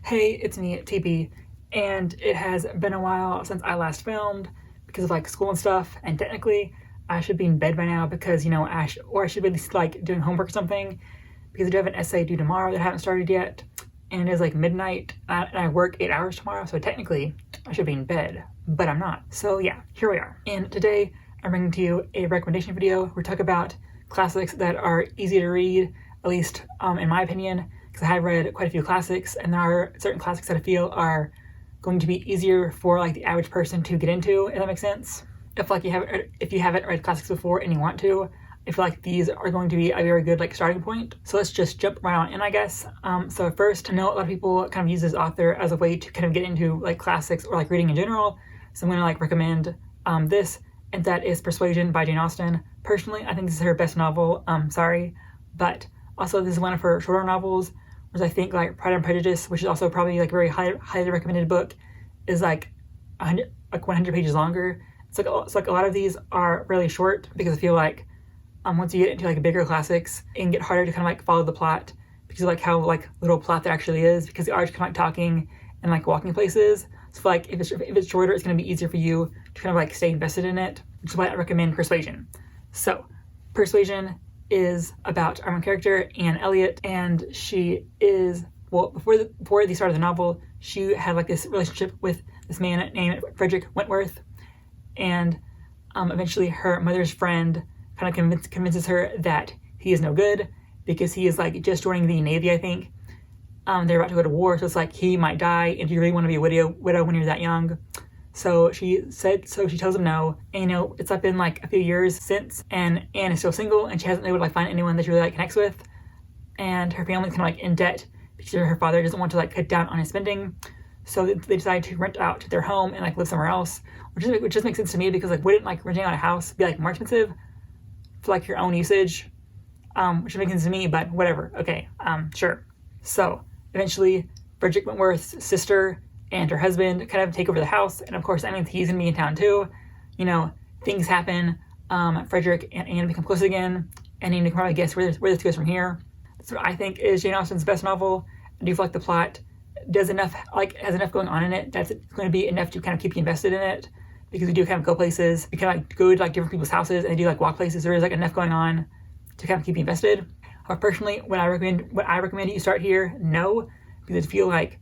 Hey, it's me, TP, and it has been a while since I last filmed because of like school and stuff, and technically I should be in bed by now because, I should be at least like doing homework or something because I do have an essay due tomorrow that I haven't started yet, and it is like midnight, and I work 8 hours tomorrow, so technically I should be in bed, but I'm not. So yeah, here we are. And today I'm bringing to you a recommendation video where we talk about classics that are easy to read, at least in my opinion, because I have read quite a few classics, and there are certain classics that I feel are going to be easier for like the average person to get into, if that makes sense. If you haven't read classics before and you want to, I feel like these are going to be a very good like starting point. So let's just jump right on in, I guess. So first, I know a lot of people kind of use this author as a way to kind of get into like classics or like reading in general. So I'm going to like recommend this, and that is Persuasion by Jane Austen. Personally, I think this is her best novel. But also this is one of her shorter novels, whereas I think like Pride and Prejudice, which is also probably like a very highly recommended book, is like 100 pages longer. It's like a lot of these are really short because I feel like once you get into like bigger classics, it can get harder to kind of like follow the plot because of like how like little plot there actually is, because the art's kind of like talking and like walking places. So like if it's shorter, it's going to be easier for you to kind of like stay invested in it, which is why I recommend Persuasion. So Persuasion is about our main character, Anne Elliot, and she is, well, before the start of the novel, she had like this relationship with this man named Frederick Wentworth, and eventually her mother's friend kind of convinces her that he is no good because he is like just joining the Navy, I think. They're about to go to war, so it's like he might die, and do you really want to be a widow when you're that young? So she tells him no, and it's like been like a few years since, and Anne is still single, and she hasn't been able to like find anyone that she really like connects with, and her family's kind of like in debt because her father doesn't want to like cut down on his spending, so they decide to rent out their home and like live somewhere else, which just makes sense to me because like wouldn't like renting out a house be like more expensive for like your own usage, which makes sense to me, but whatever. Okay, sure. So eventually Frederick Wentworth's sister and her husband kind of take over the house, and of course that means he's gonna be in town too. Things happen. Frederick and Anne become close again, and you can probably guess where this goes from here. That's what I think is Jane Austen's best novel. I do feel like the plot has enough going on in it that's going to be enough to kind of keep you invested in it, because we do kind of go places. We kind of like go to like different people's houses and they do like walk places. There is like enough going on to kind of keep you invested. However, personally, would I recommend you start here? No, because I feel like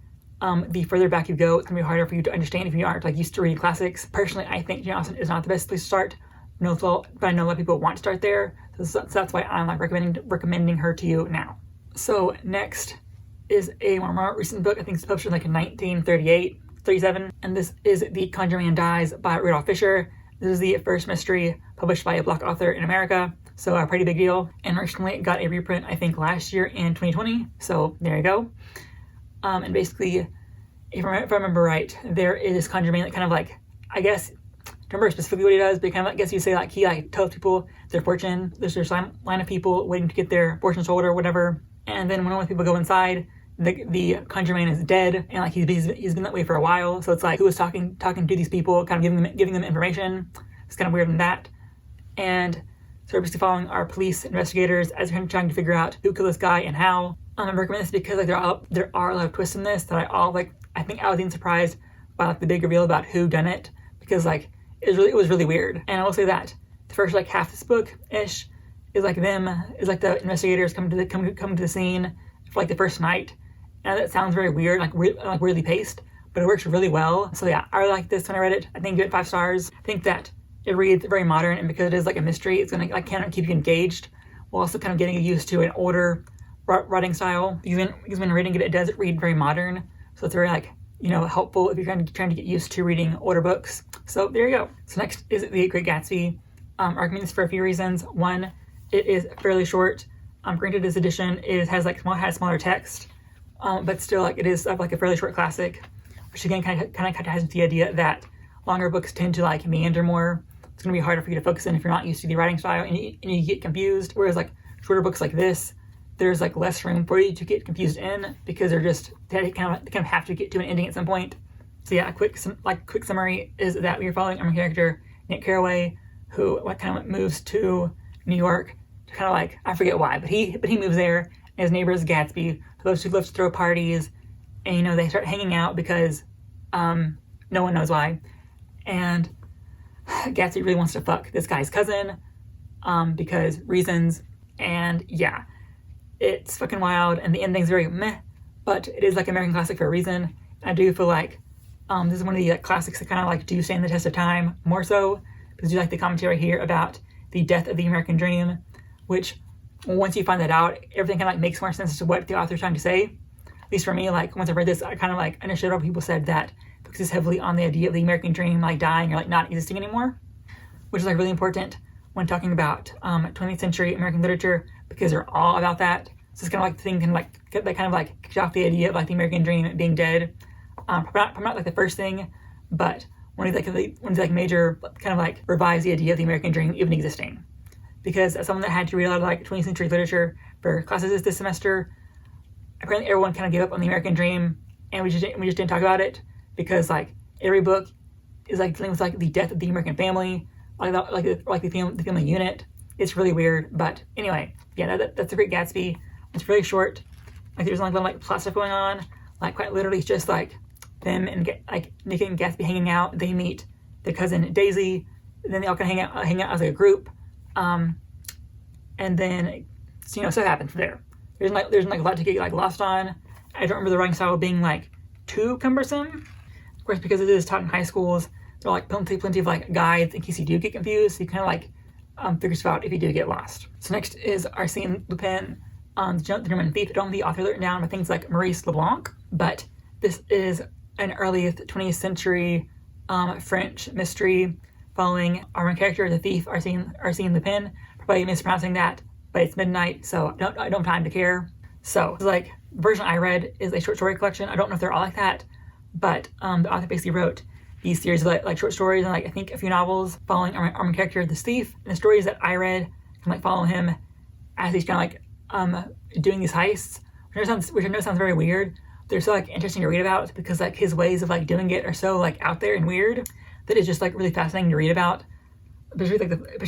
the further back you go, it's gonna be harder for you to understand if you aren't like used to reading classics. Personally, I think Jane Austen is not the best place to start. But I know a lot of people want to start there, so that's why I'm like recommending her to you now. So next is a more recent book. I think it's published in like 1937, and this is The Conjure Man Dies by Rudolph Fisher. This is the first mystery published by a Black author in America, so a pretty big deal. And recently got a reprint, I think last year in 2020. So there you go. And basically, if I remember right, there is this Conjure Man that kind of like, I guess, don't remember specifically what he does, but kind of, I guess you say like he like tells people their fortune. There's line of people waiting to get their fortune told or whatever. And then when all the people go inside, the Conjure Man is dead, and like he's been that way for a while. So it's like, who was talking to these people, kind of giving them information. It's kind of weird in that. And so we're basically following our police investigators as they're trying to figure out who killed this guy and how. I recommend this because like there are a lot of twists in this that I think I was even surprised by like the big reveal about who done it, because like it was really weird. And I will say that the first like half this book ish is like the investigators come to the scene for like the first night. And that sounds very weird, like weirdly paced, but it works really well. So yeah, I really like this when I read it. I think give it 5 stars. I think that it reads very modern, and because it is like a mystery, it's gonna like kind of keep you engaged while also kind of getting you used to an older writing style. Because when reading it, it does read very modern, so it's very like helpful if you're trying to get used to reading older books. So there you go. So next is The Great Gatsby. I recommend this for a few reasons. One, it is fairly short. Granted, this edition has smaller text, but still like it is like a fairly short classic, which again kind of has the idea that longer books tend to like meander more. It's going to be harder for you to focus in if you're not used to the writing style, and you get confused. Whereas like shorter books like this, there's like less room for you to get confused in, because they kind of have to get to an ending at some point. So yeah, a quick summary is that we're following our character Nick Carraway, who like kind of moves to New York to kind of like, I forget why, but he moves there, and his neighbor is Gatsby, who loves to throw parties and, you know, they start hanging out because no one knows why. And Gatsby really wants to fuck this guy's cousin because reasons. And yeah, it's fucking wild. And the ending's very meh, but it is like American classic for a reason. I do feel like this is one of the like, classics that kind of like do stand the test of time more so, because you like the commentary here about the death of the American dream, which once you find that out, everything kind of like makes more sense as to what the author's trying to say. At least for me, like once I read this, I kind of like understood how people said that focuses heavily on the idea of the American dream like dying or like not existing anymore, which is like really important when talking about 20th century American literature, because they're all about that. So it's kind of like the thing that kind of like kicked off the idea of like the American dream being dead. Probably not like the first thing, but one of the major kind of like revised the idea of the American dream even existing. Because as someone that had to read a lot of like 20th century literature for classes this semester, apparently everyone kind of gave up on the American dream, and we just didn't talk about it, because like every book is like dealing with like the death of the American family, like the family unit. It's really weird, but anyway, yeah, that's a Great Gatsby. It's really short. Like there's like a lot of like plot stuff going on. Like quite literally, it's just like them and like Nick and Gatsby hanging out. They meet their cousin Daisy, and then they all kind of hang out as like a group. And then, you know, so it happens there. There's a lot to get like lost on. I don't remember the writing style being like too cumbersome. Of course, because it is taught in high schools, there are like plenty of like guides in case you do get confused. So you kind of like figure stuff out if you do get lost. So next is Arsène Lupin, the German thief. I don't have the author written down, but things like Maurice Leblanc. But this is an early 20th century French mystery following our main character, the thief Arsène Lupin. Probably mispronouncing that, but it's midnight, so I don't have time to care. So it's like the version I read is a short story collection. I don't know if they're all like that, but the author basically wrote these series of like short stories and like I think a few novels following our main character, this thief. And the stories that I read kind of like follow him as he's kind of like doing these heists, which I know sounds very weird. They're so like interesting to read about because like his ways of like doing it are so like out there and weird that it's just like really fascinating to read about. Especially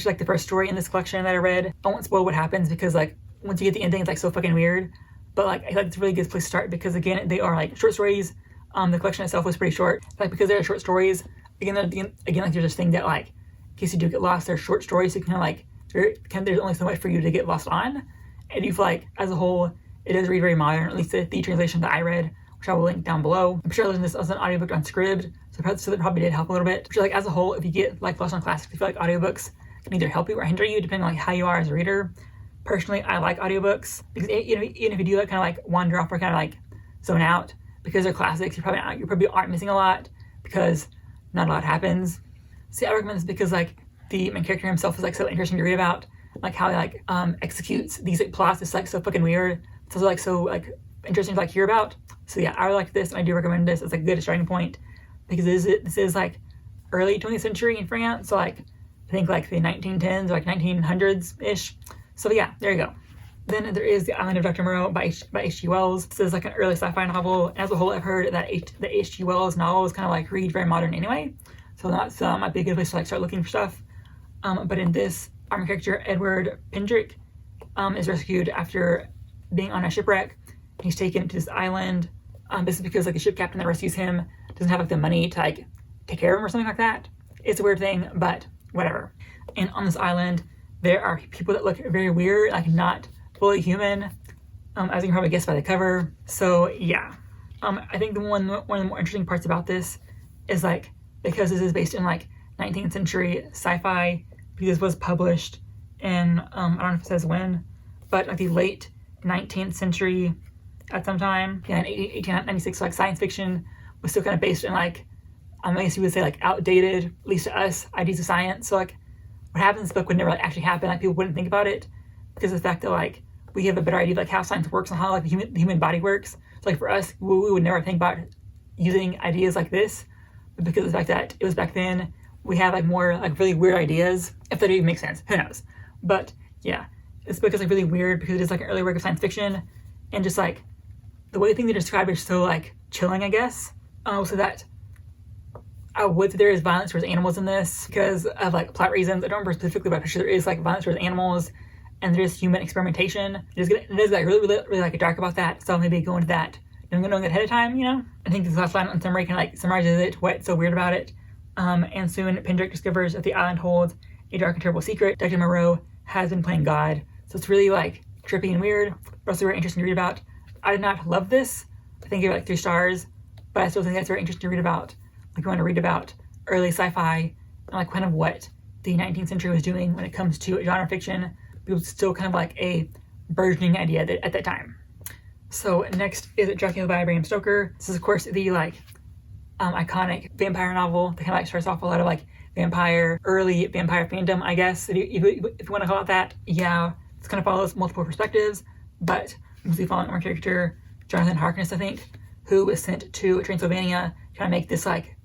like the first story in this collection that I read. I won't spoil what happens because like once you get the ending, it's like so fucking weird. But like I feel like it's a really good place to start because again, they are like short stories. The collection itself was pretty short. Like because they're short stories, again like there's this thing that like in case you do get lost, they're short stories. So you can like there's only so much for you to get lost on. And you feel like as a whole, it is very modern. At least the translation that I read, which I will link down below. I'm sure I listened to this as an audiobook on Scribd, so that probably did help a little bit. But like as a whole, if you get like lost on classics, I feel like audiobooks can either help you or hinder you depending on like how you are as a reader. Personally, I like audiobooks because even if you do like kind of like wander off or kind of like zone out because they're classics, you probably aren't missing a lot because not a lot happens. See, I recommend this because like the main character himself is like so interesting to read about, like how he like executes these like plots. It's like so fucking weird. It's also like so like interesting to like hear about. So yeah, I really like this and I do recommend this as like a good starting point because this is like early 20th century in France, so like I think like the 1910s or like 1900s ish. So yeah, there you go. Then there is The Island of Dr. Moreau by H.G. Wells. This is like an early sci-fi novel. As a whole, I've heard that the H.G. Wells novels kind of like read very modern anyway, so that might be a good place to like start looking for stuff. But in this, our character Edward Pendrick is rescued after being on a shipwreck. He's taken to this island. This is because like the ship captain that rescues him doesn't have like the money to like take care of him or something like that. It's a weird thing, but whatever. And on this island, there are people that look very weird, like not fully human, as you can probably guess by the cover. So yeah, I think one of the more interesting parts about this is like because this is based in like 19th century sci-fi. Because this was published in I don't know if it says when, but like the late 19th century at some time. Yeah, in 1896, like science fiction was still kind of based in like I guess you would say like outdated, at least to us, ideas of science. So like what happens in this book would never like actually happen. Like people wouldn't think about it because of the fact that like we have a better idea of like how science works and how like the human body works. So like for us, we would never think about using ideas like this, but because of the fact that it was back then, we have like more like really weird ideas. If that even makes sense, who knows? But yeah, this book is like really weird because it is like an early work of science fiction, and just like the way things are described is so like chilling, I guess. So that I would say there is violence towards animals in this because of like plot reasons. I don't remember specifically, but I'm sure there is like violence towards animals, and there's human experimentation. It is like really like dark about that. So I'll maybe go into that knowing it ahead of time, you know? I think this last line on summary kind of like summarizes it, what's so weird about it. And soon Pendrick discovers that the island holds a dark and terrible secret. Dr. Moreau has been playing God. So it's really like trippy and weird, but also very interesting to read about. I did not love this. I think it like 3 stars, but I still think that's very interesting to read about. Like, you want to read about early sci-fi and like kind of what the 19th century was doing when it comes to genre fiction. It was still kind of like a burgeoning idea at that time. So next is Dracula by Bram Stoker. This is of course the like iconic vampire novel that kind of like starts off a lot of like early vampire fandom, I guess, if you want to call it that. Yeah, this kind of follows multiple perspectives, but mostly following our character, Jonathan Harkness, I think, who was sent to Transylvania to kind of make this like,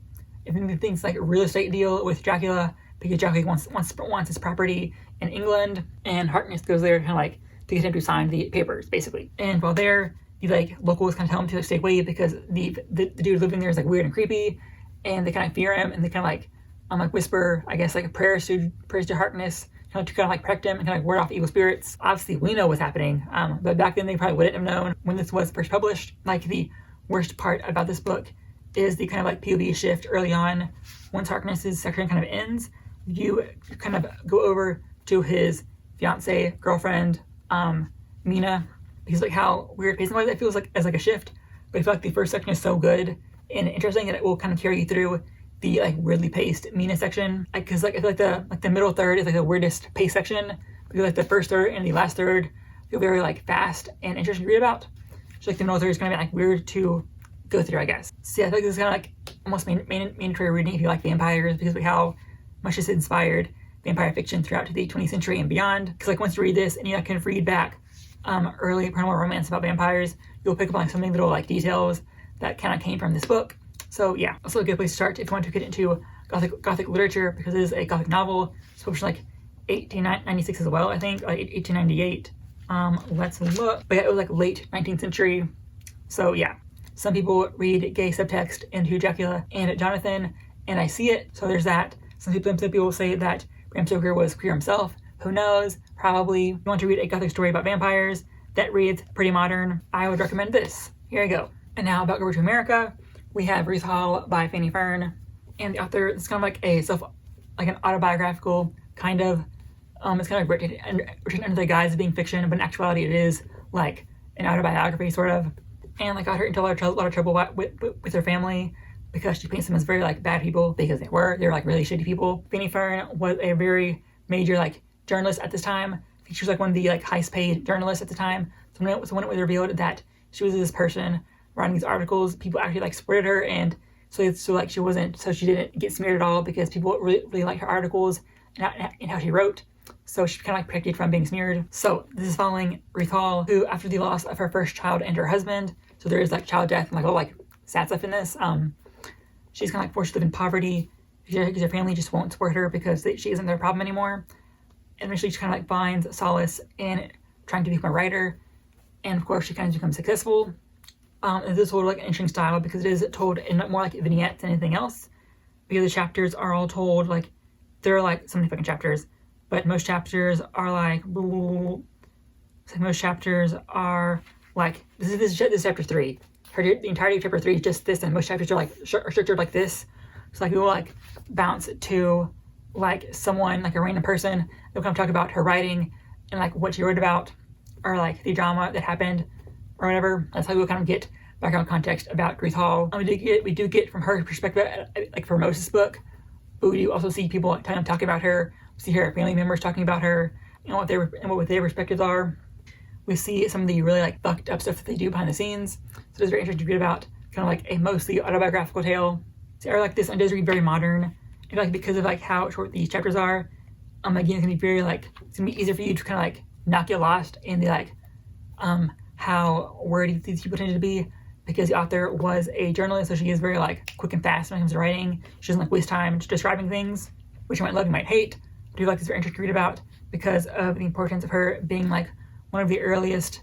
I think things like a real estate deal with Dracula, because Dracula wants his property in England, and Harkness goes there kind of like to get him to sign the papers, basically. And while there, the like locals kind of tell him to stay away because the dude living there is like weird and creepy, and they kind of fear him, and they kind of like whisper, I guess, like prayers to Harkness, to kind of like protect him and kind of like ward off evil spirits. Obviously, we know what's happening, but back then they probably wouldn't have known when this was first published. Like, the worst part about this book is the kind of like POV shift early on. Once Harkness's section kind of ends, you kind of go over to his fiance, girlfriend, Mina, because like how weird pacing was, it feels like as like a shift. But I feel like the first section is so good and interesting that it will kind of carry you through the like weirdly paced Mina section. Because like I feel like the middle third is like the weirdest paced section, because like the first third and the last third feel very like fast and interesting to read about. So like the middle third is gonna be like weird to go through, I guess. So yeah, I feel like this is kind of like almost mandatory reading if you like vampires, because of how much this inspired vampire fiction throughout to the 20th century and beyond. Because like once you read this and you kind of read back early paranormal romance about vampires, you'll pick up on like so many little like details that kind of came from this book. So yeah, also a good place to start if you want to get into Gothic literature, because it is a Gothic novel. It's published in like 1896 as well, I think, like 1898. Let's look. But yeah, it was like late 19th century. So yeah, some people read gay subtext into Dracula and Jonathan, and I see it. So there's that. Some people say that Bram Stoker was queer himself. Who knows? Probably. If you want to read a Gothic story about vampires that reads pretty modern, I would recommend this. Here you go. And now about Over to America, we have Ruth Hall by Fanny Fern, and the author is kind of like an autobiographical kind of. It's kind of written under the guise of being fiction, but in actuality, it is like an autobiography sort of. And like got her into a lot of trouble with her family, because she paints them as very like bad people, because they were like really shitty people. Fanny Fern was a very major like journalist at this time. I think she was like one of the like highest paid journalists at the time. So when it was revealed that she was this person writing these articles, people actually like supported her, and so she didn't get smeared at all, because people really liked her articles and how she wrote. So she kind of like protected from being smeared. So this is following Ruth Hall, who after the loss of her first child and her husband, so there is like child death and like all like sad stuff in this. She's kind of like forced to live in poverty because her family just won't support her because she isn't their problem anymore. And eventually she kind of like finds solace in trying to become a writer, and of course she kind of becomes successful. And this is told like an interesting style, because it is told in more like vignettes than anything else, because the chapters are all told like, there are like so many fucking chapters, but most chapters are like, so most chapters are like, this is chapter 3. The entirety of chapter 3 is just this, and most chapters are like structured like this. So like we will like bounce to like someone, like a random person, they'll come talk about her writing and like what she wrote about, or like the drama that happened or whatever. That's how we'll kind of get background context about Ruth Hall. And we do get from her perspective, like for most of this book, but we do also see people kind of talking about her. We see her family members talking about her and what their perspectives are. We see some of the really like fucked up stuff that they do behind the scenes. So it's very interesting to read about, kind of like a mostly autobiographical tale. So I like this, and it does read very modern. And like because of like how short these chapters are, again, it's gonna be very like, it's gonna be easier for you to kind of like not get lost in the like how wordy these people tended to be, because the author was a journalist, so she is very like quick and fast when it comes to writing. She doesn't like waste time describing things, which you might love, you might hate. I do like this, very interesting to read about because of the importance of her being like one of the earliest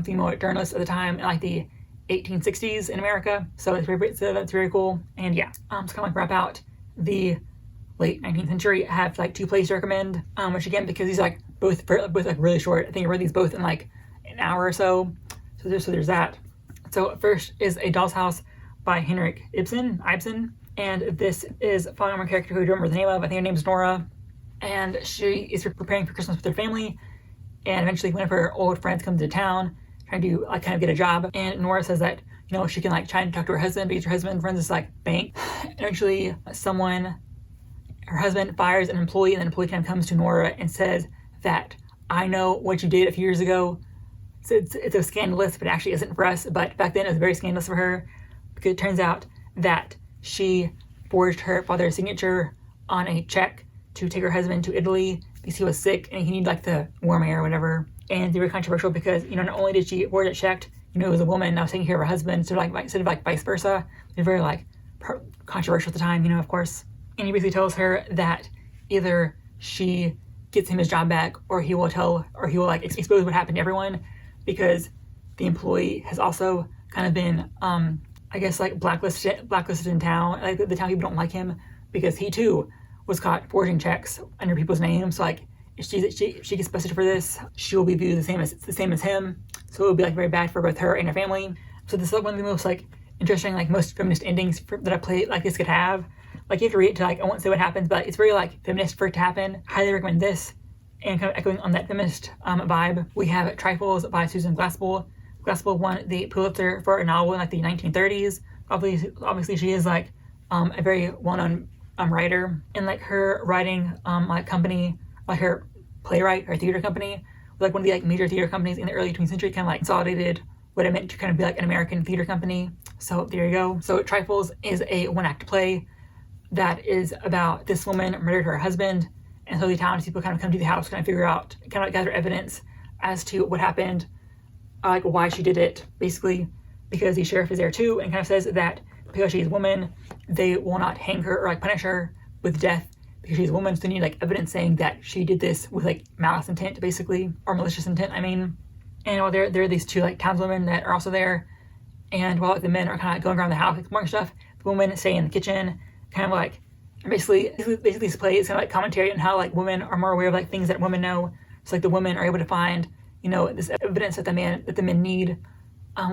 female journalists at the time in like the 1860s in America. So that's very cool. And yeah, to kind of like wrap out the late 19th century, I have like 2 plays to recommend, which again, because these are like both like really short. I think I read these both in like an hour or so. So there's that. So first is A Doll's House by Henrik Ibsen, and this is following our character who I don't remember the name of. I think her name is Nora, and she is preparing for Christmas with her family, and eventually one of her old friends comes to town trying to like kind of get a job, and Nora says that, you know, she can like try and talk to her husband because her husband runs this like bank. Eventually her husband fires an employee, and the employee kind of comes to Nora and says that, I know what you did a few years ago. So it's a scandalous, but it actually isn't for us. But back then it was very scandalous for her, because it turns out that she forged her father's signature on a check to take her husband to Italy because he was sick and he needed like the warm air or whatever. And they were controversial because, you know, not only did she forge a check, you know, it was a woman that was taking care of her husband, so instead of vice versa. It was very like controversial at the time, you know, of course. And he basically tells her that either she gets him his job back, or he will like expose what happened to everyone, because the employee has also kind of been, I guess, like blacklisted in town. Like the town people don't like him because he too was caught forging checks under people's names. So like if she gets busted for this, she will be viewed the same as him. So it would be like very bad for both her and her family. So this is like one of the most like interesting, like most feminist endings that I played like this could have. Like you have to read it to like, I won't say what happens, but it's very like feminist for it to happen. Highly recommend this. And kind of echoing on that feminist vibe, we have Trifles by Susan Glaspell. Glaspell won the Pulitzer for a novel in like the 1930s. Obviously she is like a very well-known writer, and like her writing like company, like her playwright, her theater company, was like one of the like major theater companies in the early 20th century, kind of like consolidated what it meant to kind of be like an American theater company. So there you go. So Trifles is a one-act play that is about this woman murdered her husband, and so the town people kind of come to the house, kind of figure out, kind of like gather evidence as to what happened, like why she did it, basically, because the sheriff is there too, and kind of says that because she's a woman, they will not hang her or like punish her with death because she's a woman. So they need like evidence saying that she did this with like malice intent, basically, or malicious intent, I mean. And while there are these two like townswomen that are also there, and while like, the men are kind of like, going around the house like more stuff, the women stay in the kitchen, kind of like basically this play is kind of like commentary on how like women are more aware of like things that women know. So like the women are able to find, you know, this evidence that the men need,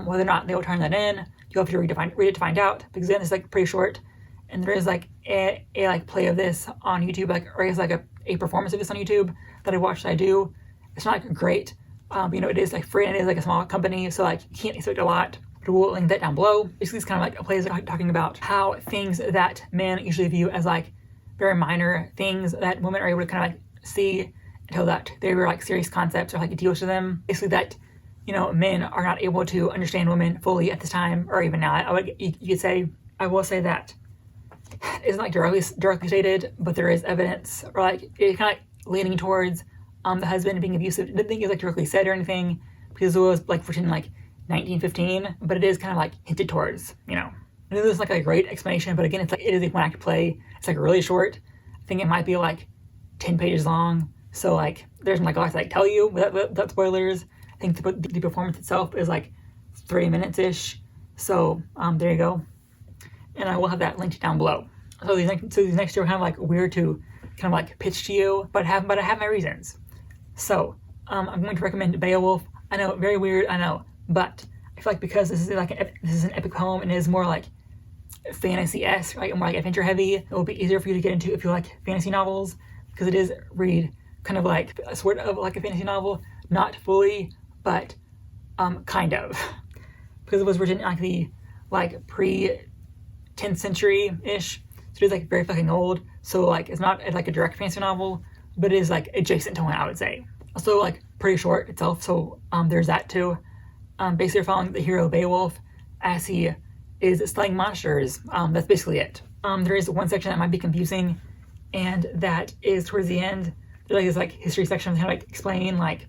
whether or not they will turn that in. You have to read it to find out, because then it's like pretty short, and there is like a like play of this on YouTube, like, or it's like a performance of this on YouTube that I watched. I do. It's not like great, but you know, it is like free and it is like a small company, so like you can't expect a lot. But we'll link that down below. Basically, it's kind of like a play like talking about how things that men usually view as like very minor things that women are able to kind of like see until that they were like serious concepts or like deals to them. Basically, that, you know, men are not able to understand women fully at this time, or even now. You could say, I will say that it's not directly stated, but there is evidence, or like it's kind of like leaning towards the husband being abusive. I didn't think it was like directly said or anything, because it was like written like 1915, but it is kind of like hinted towards, you know. And this is like a great explanation, but again, it's like it is a one act play. It's like really short. I think it might be like 10 pages long. So like there's like a lot to like tell you without spoilers. I think the performance itself is like 3 minutes ish. So there you go. And I will have that linked down below. So these next two are kind of like weird to kind of like pitch to you, but I have my reasons. So I'm going to recommend Beowulf. I know, very weird, I know, but I feel like because this is an epic poem and it is more like fantasy-esque, right, more like adventure heavy, it will be easier for you to get into if you like fantasy novels, because it is read kind of like sort of like a fantasy novel, not fully, but kind of, because it was written in like the like pre-10th century-ish, so it is like very fucking old. So like it's not like a direct fantasy novel, but it is like adjacent to one, I would say. Also like pretty short itself, so there's that too. Basically following the hero Beowulf as he is slaying monsters. That's basically it. There is one section that might be confusing, and that is towards the end. There's like this like history section kind of like explaining like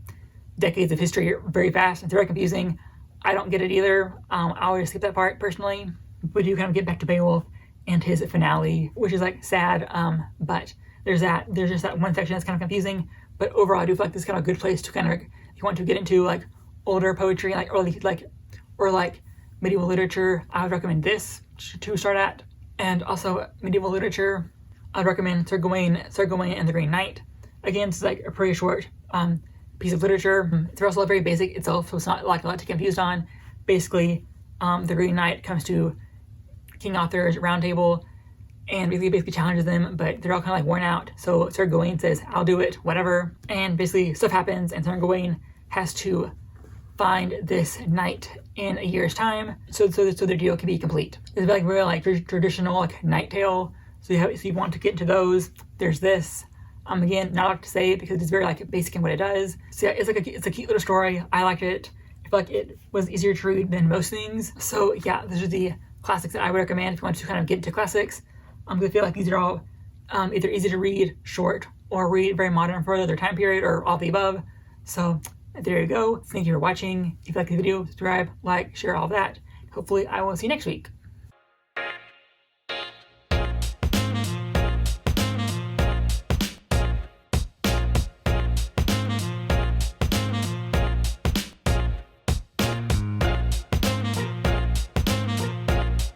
decades of history very fast. It's very confusing. I don't get it either. I always skip that part personally. But you kind of get back to Beowulf and his finale, which is like sad. But there's just that one section that's kind of confusing. But overall, I do feel like this is kind of a good place to kind of, if you want to get into like older poetry, like or like medieval literature, I would recommend this to start at. And also medieval literature, I'd recommend Sir Gawain and the Green Knight. Again, it's like a pretty short piece of literature. It's also very basic itself, so it's not like a lot to get confused on. Basically, the Green Knight comes to King Arthur's round table and basically challenges them, but they're all kind of like worn out. So Sir Gawain says, I'll do it, whatever. And basically stuff happens, and Sir Gawain has to find this knight in a year's time so their deal can be complete. It's like real like traditional like knight tale. So you want to get into those. There's this. Again, not a lot to say because it's very like basic in what it does. So yeah, it's a cute little story. I liked it. I feel like it was easier to read than most things. So yeah, these are the classics that I would recommend if you want to kind of get into classics. I feel like these are all either easy to read, short, or read very modern for their time period, or all the above. So there you go. Thank you for watching. If you like the video, subscribe, like, share, all of that. Hopefully I will see you next week.